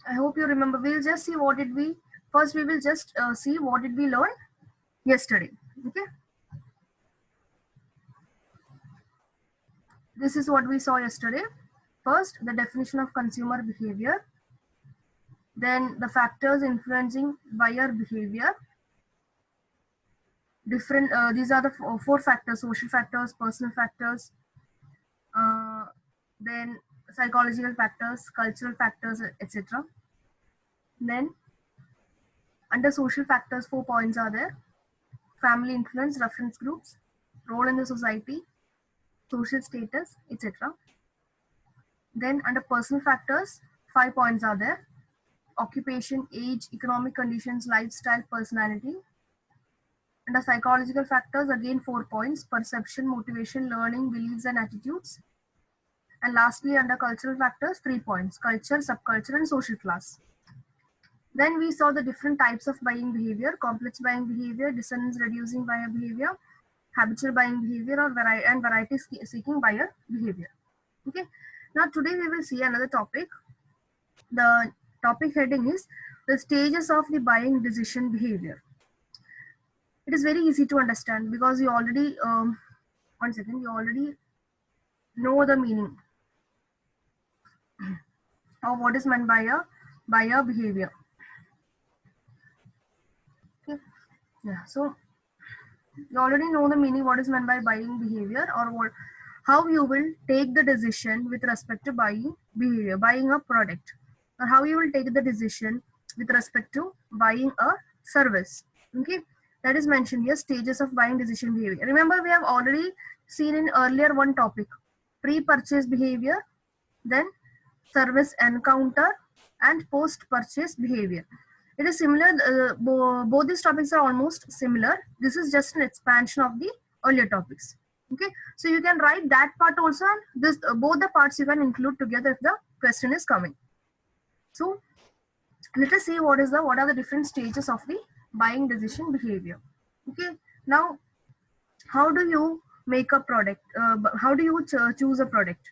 I hope you remember. We'll just see what did we, first we will just see what did we learn yesterday. Okay. This is what we saw yesterday. First, the definition of consumer behavior. Then the factors influencing buyer behavior. Different, these are the four factors: social factors, personal factors, uh, then psychological factors, cultural factors, etc. Then under social factors, 4 points are there: family influence, reference groups, role in the society, social status, etc. Then under personal factors, 5 points are there: occupation, age, economic conditions, lifestyle, personality. Under psychological factors, again 4 points: perception, motivation, learning, beliefs, and attitudes. And lastly, under cultural factors, 3 points: culture, subculture, and social class. Then we saw the different types of buying behavior: complex buying behavior, dissonance reducing buyer behavior, habitual buying behavior, or variety seeking buyer behavior. Okay. Now today we will see another topic. The topic heading is the stages of the buying decision behavior. It is very easy to understand because you already, you already know the meaning of what is meant by a buyer behavior. Okay. Yeah. So you already know the meaning what is meant by buying behavior, or what, how you will take the decision with respect to buying behavior, buying a product, or how you will take the decision with respect to buying a service. Okay, that is mentioned here: stages of buying decision behavior. Remember, we have already seen in earlier one topic: pre-purchase behavior, then service encounter, and post-purchase behavior. It is similar, both these topics are almost similar. This is just an expansion of the earlier topics. Okay, so you can write that part also, and this both the parts you can include together if the question is coming. So let us see what are the different stages of the buying decision behavior. Okay, now how do you make a product? How do you choose a product?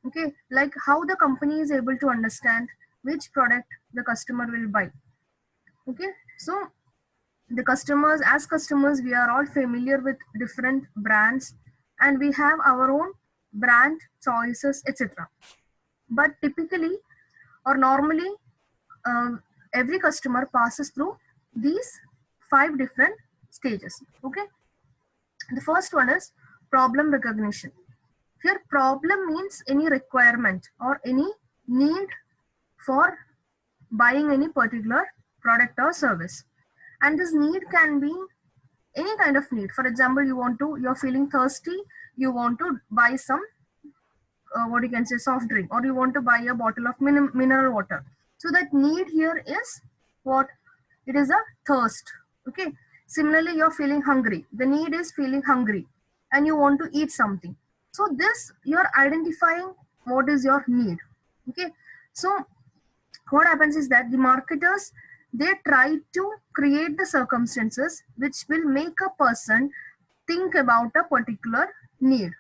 Okay, like how the company is able to understand which product the customer will buy. Okay, so the customers, as customers, we are all familiar with different brands, and we have our own brand choices, etc. But typically or normally, every customer passes through these 5 different stages. Okay, the first one is problem recognition. Here, problem means any requirement or any need for buying any particular product or service. And this need can be any kind of need. For example, you're feeling thirsty, you want to buy some, what you can say, soft drink, or you want to buy a bottle of mineral water. So that need here is what? It is a thirst. Okay. Similarly, you're feeling hungry. The need is feeling hungry and you want to eat something. So this, you're identifying what is your need. Okay. So what happens is that the marketers, they try to create the circumstances which will make a person think about a particular need.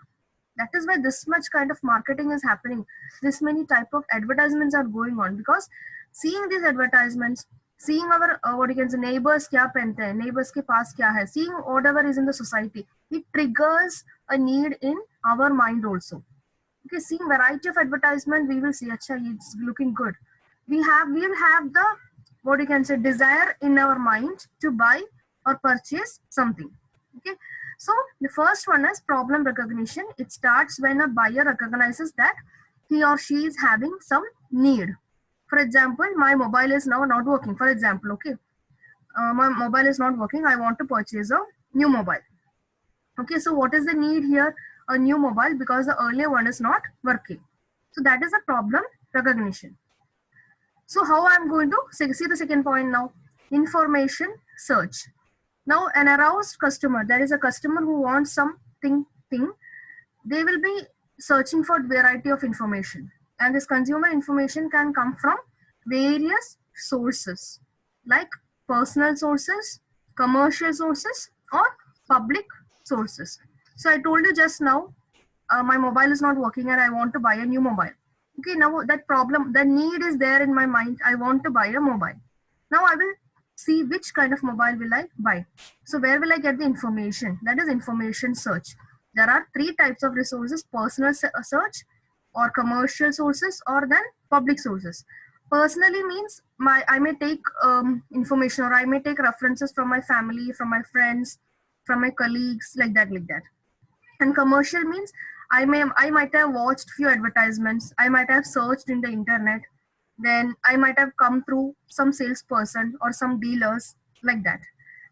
That is why this much kind of marketing is happening. This many type of advertisements are going on, because seeing these advertisements, seeing our what you can say, neighbors kya pehante hain, neighbors ke paas kya hai, seeing whatever is in the society, it triggers a need in our mind also. Okay, seeing variety of advertisement, we will see, acha, it's looking good. We will have the, what you can say, desire in our mind to buy or purchase something. Okay, so the first one is problem recognition. It starts when a buyer recognizes that he or she is having some need. For example, my mobile is now not working. For example, okay, my mobile is not working. I want to purchase a new mobile. Okay, so what is the need here? A new mobile, because the earlier one is not working. So that is a problem recognition. So how I'm going to see the second point now? Information search. Now an aroused customer, there is a customer who wants something, they will be searching for variety of information. And this consumer information can come from various sources, like personal sources, commercial sources, or public sources. So I told you just now, my mobile is not working and I want to buy a new mobile. Okay, now that problem, the need is there in my mind. I want to buy a mobile. Now I will see which kind of mobile will I buy. So where will I get the information? That is information search. There are three types of resources: personal search, or commercial sources, or then public sources. Personally means I may take information, or I may take references from my family, from my friends, from my colleagues, like that, like that. And commercial means I might have watched few advertisements, I might have searched in the internet, then I might have come through some salesperson or some dealers, like that.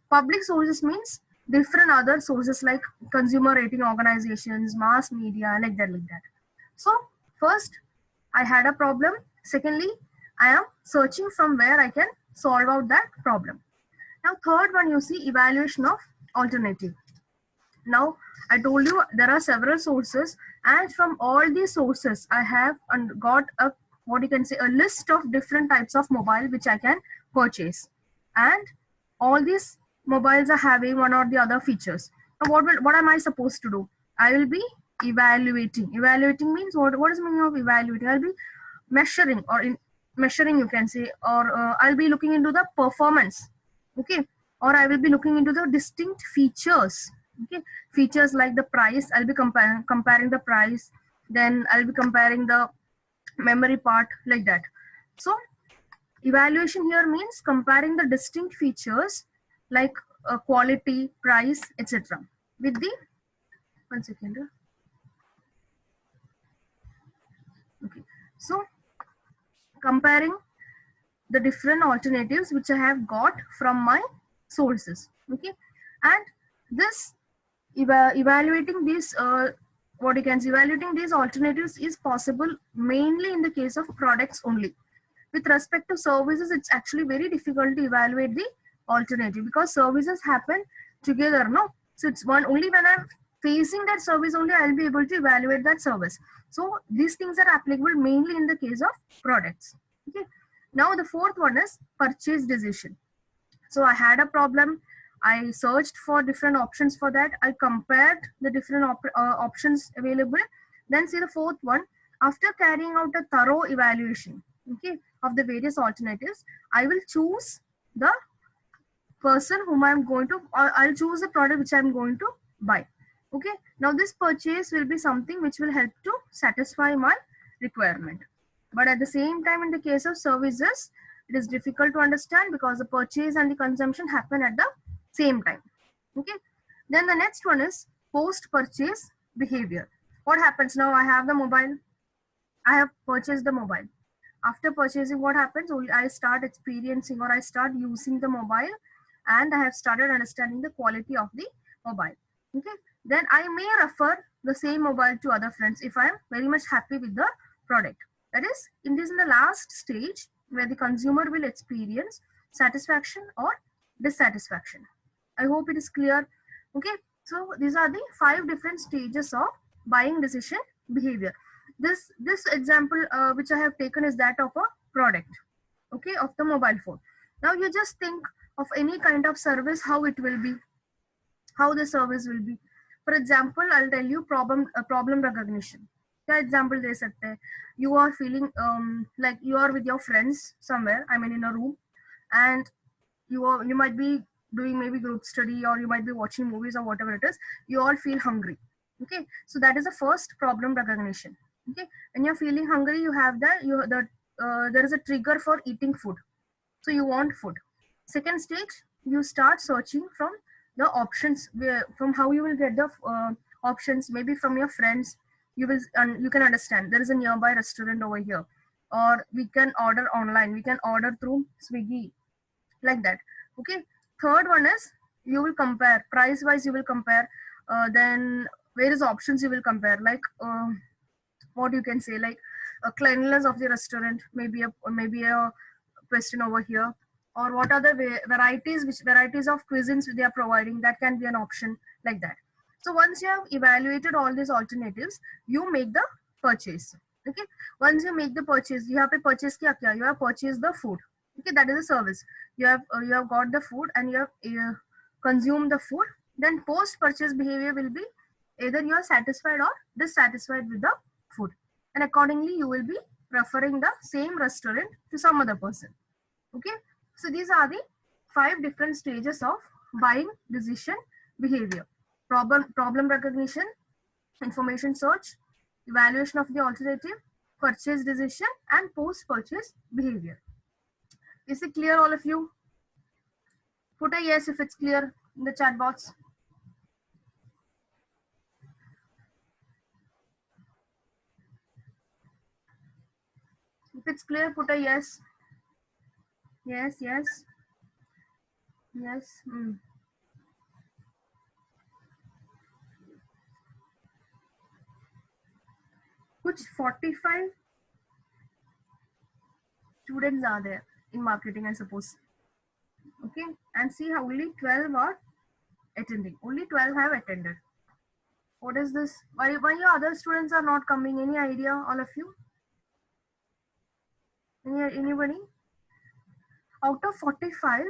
Public sources means different other sources like consumer rating organizations, mass media, like that, like that. So first, I had a problem. Secondly, I am searching from where I can solve out that problem. Now third one, you see evaluation of alternative. Now I told you there are several sources, and from all these sources I have got a, what you can say, a list of different types of mobile which I can purchase, and all these mobiles are having one or the other features. Now what am I supposed to do? I will be evaluating. Evaluating means what is the meaning of evaluating? I'll be measuring, or in measuring you can say, or I'll be looking into the performance, okay, or I will be looking into the distinct features. Okay, features like the price, I'll be comparing the price, then I'll be comparing the memory part, like that. So evaluation here means comparing the distinct features like quality, price, etc. with the, one second. Okay, so comparing the different alternatives which I have got from my sources. Okay, and this evaluating these what you can say, evaluating these alternatives is possible mainly in the case of products only. With respect to services, it's actually very difficult to evaluate the alternative because services happen together, no? So it's one only when I'm facing that service only I'll be able to evaluate that service. So these things are applicable mainly in the case of products. Okay. Now the fourth one is purchase decision. So I had a problem. I searched for different options for that. I compared the different options available. Then see the fourth one. After carrying out a thorough evaluation, okay, of the various alternatives, I will choose the person whom I'm going to, or I'll choose the product which I'm going to buy. Okay. Now this purchase will be something which will help to satisfy my requirement. But at the same time, in the case of services, it is difficult to understand because the purchase and the consumption happen at the same time. Okay. Then the next one is post-purchase behavior. What happens now? I have the mobile. I have purchased the mobile. After purchasing, what happens? I start experiencing, or I start using the mobile, and I have started understanding the quality of the mobile. Okay. Then I may refer the same mobile to other friends if I am very much happy with the product. That is, in the last stage where the consumer will experience satisfaction or dissatisfaction. I hope it is clear. Okay, so these are the 5 different stages of buying decision behavior. This example which I have taken is that of a product, okay, of the mobile phone. Now you just think of any kind of service, how it will be, how the service will be. For example, I'll tell you problem recognition. For example, they said you are feeling like you are with your friends somewhere, I mean in a room, and you might be doing maybe group study, or you might be watching movies, or whatever it is. You all feel hungry. Okay, so that is the first problem recognition. Okay, when you're feeling hungry, you have there is a trigger for eating food, so you want food. Second stage, you start searching from the options, from how you will get the options, maybe from your friends. You can understand there is a nearby restaurant over here, or we can order online, we can order through Swiggy, like that. Okay, third one is you will compare price wise, you will compare, then various options you will compare, like what you can say, like cleanliness of the restaurant, maybe a question over here, or what are the varieties, which varieties of cuisines they are providing, that can be an option, like that. So once you have evaluated all these alternatives, you make the purchase. Okay, once you make the purchase, you have to purchase kya, you have purchased the food. Okay, that is a service. You have got the food, and you have consumed the food. Then post purchase behavior will be either you are satisfied or dissatisfied with the food, and accordingly you will be preferring the same restaurant to some other person. Okay, so these are the 5 different stages of buying decision behavior: problem recognition, information search, evaluation of the alternative, purchase decision, and post purchase behavior. Is it clear, all of you? Put a yes if it's clear in the chat box. If it's clear, put a yes. Yes, yes, yes. Which 45 students are there in marketing, I suppose. Okay, and see how only 12 are attending. Only 12 have attended. What is this? Why your other students are not coming? Any idea, all of you? Anybody? Out of 45,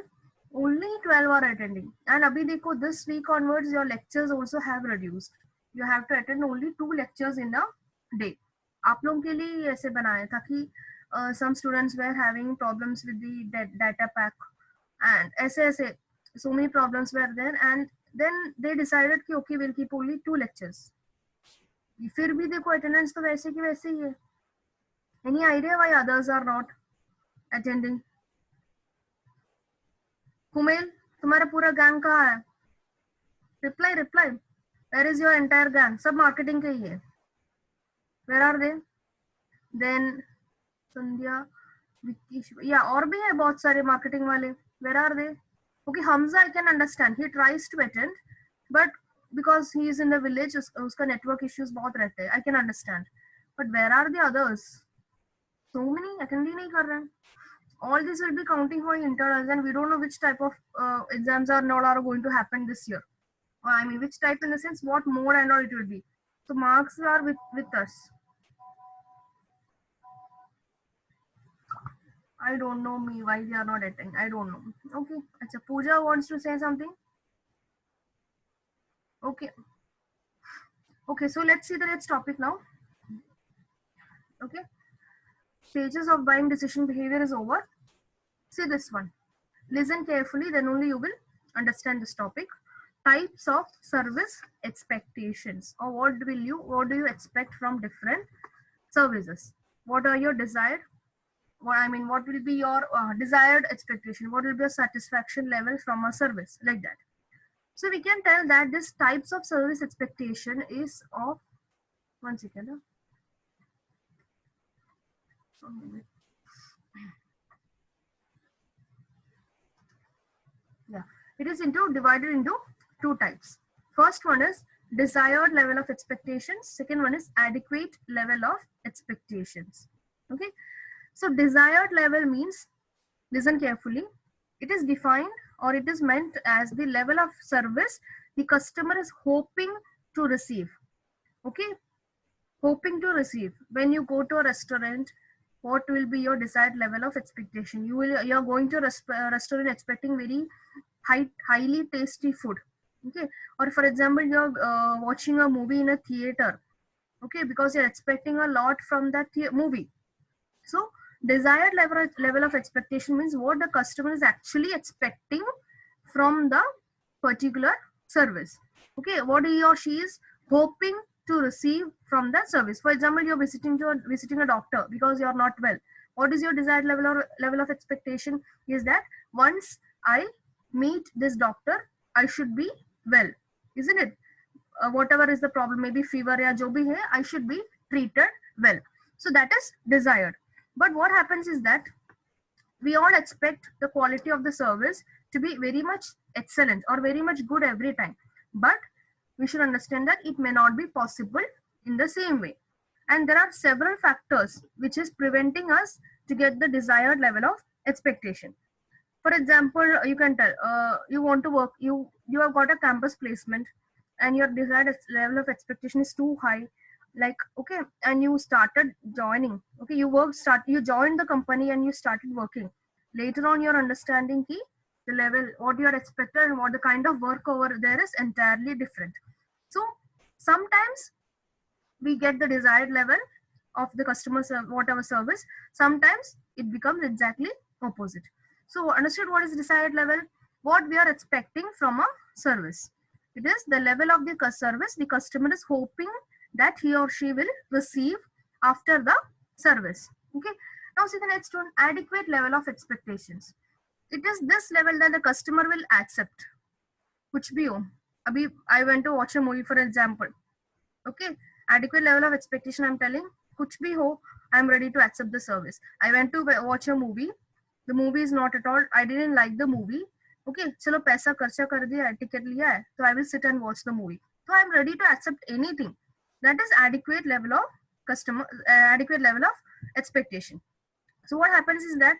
only 12 are attending. And abhi dekho, this week onwards, your lectures also have reduced. You have to attend only 2 lectures in a day. आप लोगों के लिए ऐसे बनाया था कि some students were having problems with the data pack and ऐसे so many problems were there, and then they decided कि okay, we'll keep only 2 lectures. फिर भी देखो attendance तो वैसे की वैसे ही है. Any idea why others are not attending? Kumail, तुम्हारा पूरा गैंग कहाँ है? Reply. Where is your entire gang? सब marketing के ही है. Where are they? Then Sandhya, Vicky, yeah, और भी है बहुत सारे marketing वाले. Where are they? Okay, Hamza, I can understand. He tries to attend, but because he is in the village, उसका network issues बहुत रहते हैं. I can understand. But where are the others? So many attend ही नहीं कर रहे हैं. All this will be counting for internals, and we don't know which type of exams are going to happen this year. I mean, which type in the sense, what mode and all it will be. So marks are with us. I don't know me why they are not attending. I don't know. Okay. Achha, Pooja wants to say something. Okay. Okay. So let's see the next topic now. Okay. Stages of buying decision behavior is over. See this one. Listen carefully, then only you will understand this topic. Types of service expectations, or what do you expect from different services? What are your desired? What will be your desired expectation? What will be your satisfaction level from a service, like that? So we can tell that this types of service expectation is of, one second. Yeah, it is divided into 2 types. First one is desired level of expectations. Second one is adequate level of expectations. Okay, so desired level means, listen carefully, it is defined or it is meant as the level of service the customer is hoping to receive. Okay, hoping to receive. When you go to a restaurant, what will be your desired level of expectation? You are going to a restaurant expecting very highly tasty food. Okay, or for example, you're watching a movie in a theater. Okay, because you're expecting a lot from that movie. So desired level of expectation means what the customer is actually expecting from the particular service. Okay, what he or she is hoping to receive from the service. For example, you're visiting a doctor because you're not well. What is your desired level of expectation? Is that once I meet this doctor, I should be well, isn't it? Whatever is the problem, maybe fever ya jo bhi hai, I should be treated well. So that is desired. But what happens is that we all expect the quality of the service to be very much excellent or very much good every time. But we should understand that it may not be possible in the same way. And there are several factors which is preventing us to get the desired level of expectation. For example, you can tell you want to work, you have got a campus placement and your desired level of expectation is too high. Like, okay, and you started joining. Okay, you joined the company and you started working. Later on, you're understanding the level, what you are expected and what the kind of work over there is entirely different. So sometimes we get the desired level of the customer whatever service, sometimes it becomes exactly opposite. So understood what is desired level? What we are expecting from a service. It is the level of the service the customer is hoping that he or she will receive after the service. Okay. Now see the next one, adequate level of expectations. It is this level that the customer will accept. कुछ भी हो, अभी I went to watch a movie for example. Okay, adequate level of expectation I'm telling, कुछ भी हो, I'm ready to accept the service. I went to watch a movie. The movie is not at all, I didn't like the movie. Okay, चलो पैसा खर्चा कर दिया है, ticket लिया है, so I will sit and watch the movie. So I'm ready to accept anything. That is adequate level of adequate level of expectation. So what happens is that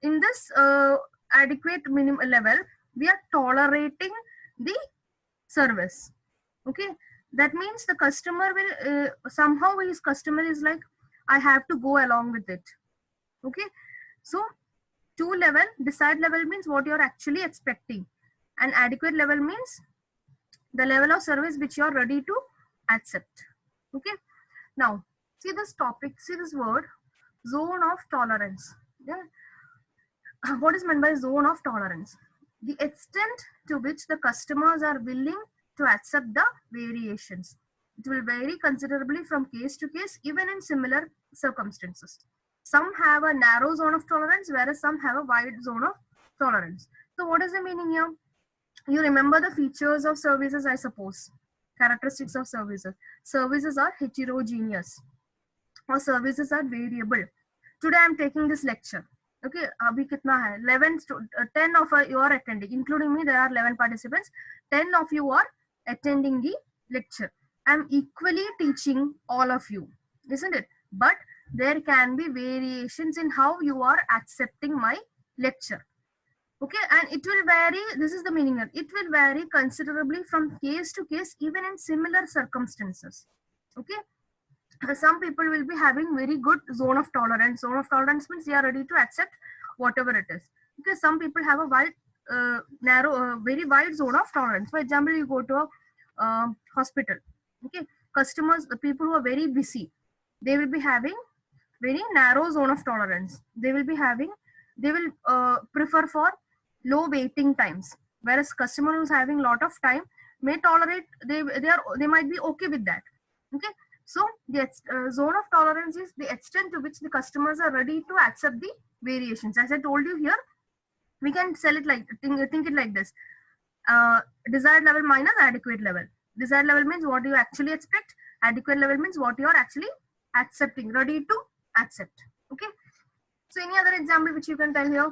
in this adequate minimum level, we are tolerating the service. Okay, that means the customer will somehow his customer is like, I have to go along with it. Okay, so 2 level, desired level means what you're actually expecting, and adequate level means the level of service which you're ready to accept. Okay, now see this topic, see this word, zone of tolerance. Yeah, what is meant by zone of tolerance? The extent to which the customers are willing to accept the variations. It will vary considerably from case to case, even in similar circumstances. Some have a narrow zone of tolerance, whereas some have a wide zone of tolerance. So what is the meaning here? You remember the features of services, I suppose. Characteristics of services. Services are heterogeneous, or services are variable. Today I am taking this lecture. Okay, abhi kitna hai? 10 of you are attending, including me. There are 11 participants. 10 of you are attending the lecture. I am equally teaching all of you, isn't it? But there can be variations in how you are accepting my lecture. Okay, and it will vary. This is the meaning of it will vary considerably from case to case, even in similar circumstances. Okay, some people will be having very good zone of tolerance. Zone of tolerance means they are ready to accept whatever it is. Because some people have a wide, very wide zone of tolerance. For example, you go to a hospital. Okay, customers, the people who are very busy, they will be having very narrow zone of tolerance. They will prefer for low waiting times. Whereas customer who's having lot of time may tolerate. They might be okay with that. Okay. So the zone of tolerance is the extent to which the customers are ready to accept the variations. As I told you here, we can sell it like think it like this: desired level minus adequate level. Desired level means what you actually expect. Adequate level means what you are actually accepting, ready to accept. Okay. So any other example which you can tell here?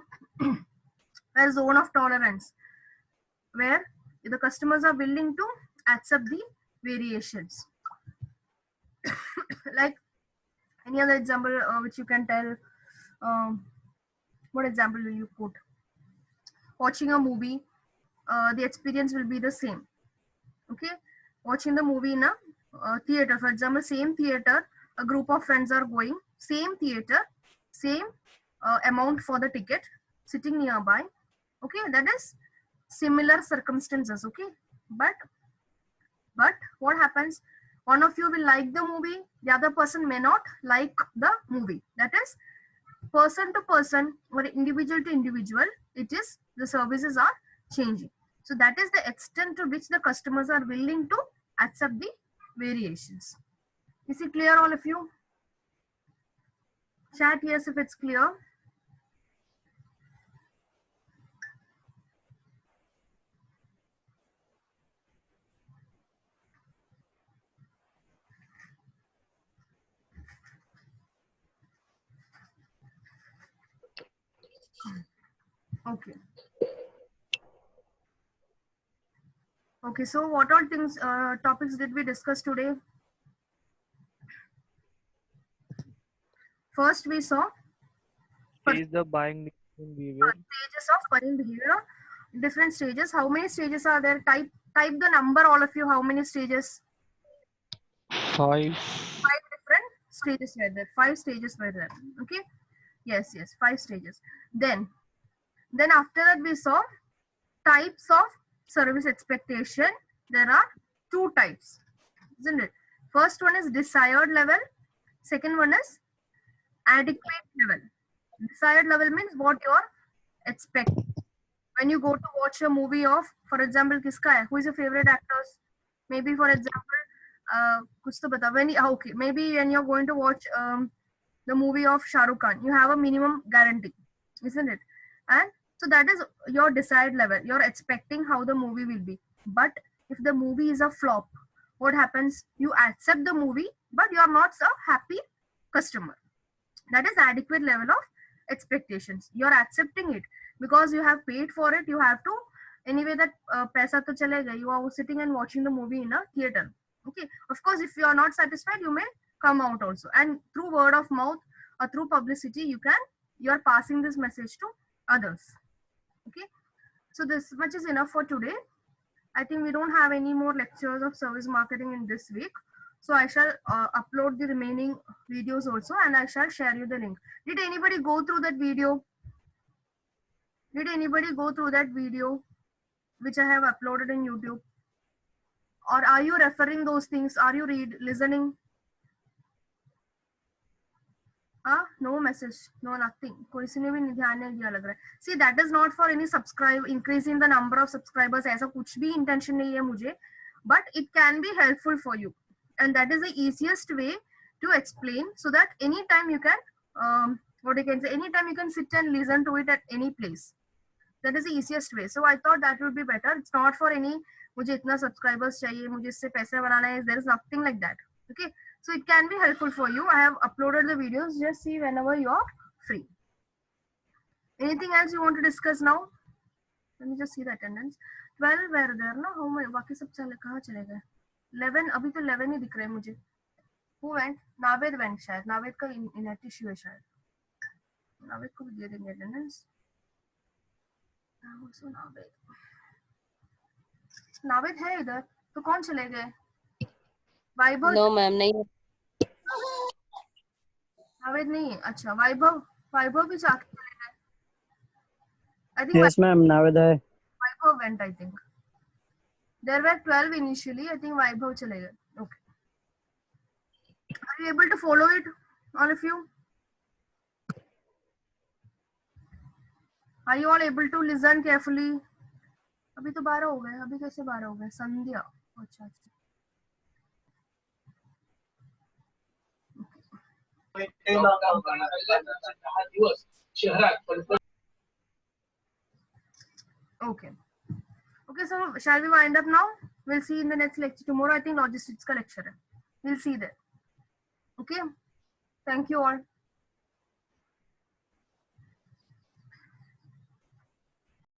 A zone of tolerance where the customers are willing to accept the variations. Like any other example which you can tell? What example will you put? Watching a movie, the experience will be the same. Okay, watching the movie in a theater, for example, same theater, a group of friends are going, same theater, same amount for the ticket, sitting nearby. Okay, that is similar circumstances. Okay, but what happens? One of you will like the movie, the other person may not like the movie. That is person to person or individual to individual. It is the services are changing. So that is the extent to which the customers are willing to accept the variations. Is it clear, all of you? Chat yes if it's clear. Okay. Okay, so what all things, topics did we discuss today? First, we saw is the buying behavior. Stages of buying behavior. Different stages. How many stages are there? Type the number, all of you. How many stages? 5. 5 different stages were there. 5 stages were there. Okay. Yes, 5 stages. Then after that we saw types of service expectation. There are 2 types, isn't it? First one is desired level. Second one is adequate level. Desired level means what you're expecting. When you go to watch a movie of, for example, kiska hai? Who is your favorite actors? Maybe for example, kuch to bata. Okay, maybe when you're going to watch the movie of Shah Rukh Khan, you have a minimum guarantee, isn't it? And so that is your desired level. You're expecting how the movie will be. But if the movie is a flop, what happens? You accept the movie, but you are not a happy customer. That is adequate level of expectations. You're accepting it because you have paid for it. You have to, anyway, that paisa to chalega. You are sitting and watching the movie in a theater. Okay, of course, if you are not satisfied, you may come out also, and through word of mouth or through publicity, you are passing this message to others. Okay, so this much is enough for today. I think we don't have any more lectures of service marketing in this week. So I shall upload the remaining videos also, and I shall share you the link. Did anybody go through that video? Did anybody go through that video which I have uploaded in YouTube? Or are you referring those things? Are you listening? No message, no nothing. किसी ने भी ध्यान नहीं दिया लग रहा है. See, that is not for any increasing the number of subscribers. ऐसा कुछ भी intention नहीं है मुझे. But it can be helpful for you, and that is the easiest way to explain, so that anytime you can, what you can say, anytime you can sit and listen to it at any place. That is the easiest way. So I thought that would be better. It's not for any मुझे इतना subscribers चाहिए, मुझे इससे पैसे बनाना है. There is nothing like that. Okay. So it can be helpful for you. I have uploaded the videos. Just see whenever you are free. Anything else you want to discuss now? Let me just see the attendance. 12 were there, no? How many? बाकी सब चले कहाँ चले गए? 11 अभी तो 11 ही दिख रहे हैं मुझे. Who went? नावेद went शायद. नावेद का इनएक्टिव इशू है शायद. नावेद को भी दे देंगे attendance. Also नावेद. नावेद है इधर. तो कौन चले गए? वैभव. नो मैम नहीं. नावेद नहीं है. अच्छा वैभव भी जाके चले गए. I think Yes, ma'am. Navedha. Vaibhav went, I think. There were 12 initially. I think Vaibhav chale gaye. Okay. Are you able to follow it, all of you? Are you all able to listen carefully? अभी तो 12 हो गए. अभी कैसे 12 हो गए? संध्या. अच्छा. Okay. Okay, so shall we wind up now? We'll see in the next lecture tomorrow. I think logistics ka lecture hai. We'll see there. Okay. Thank you all.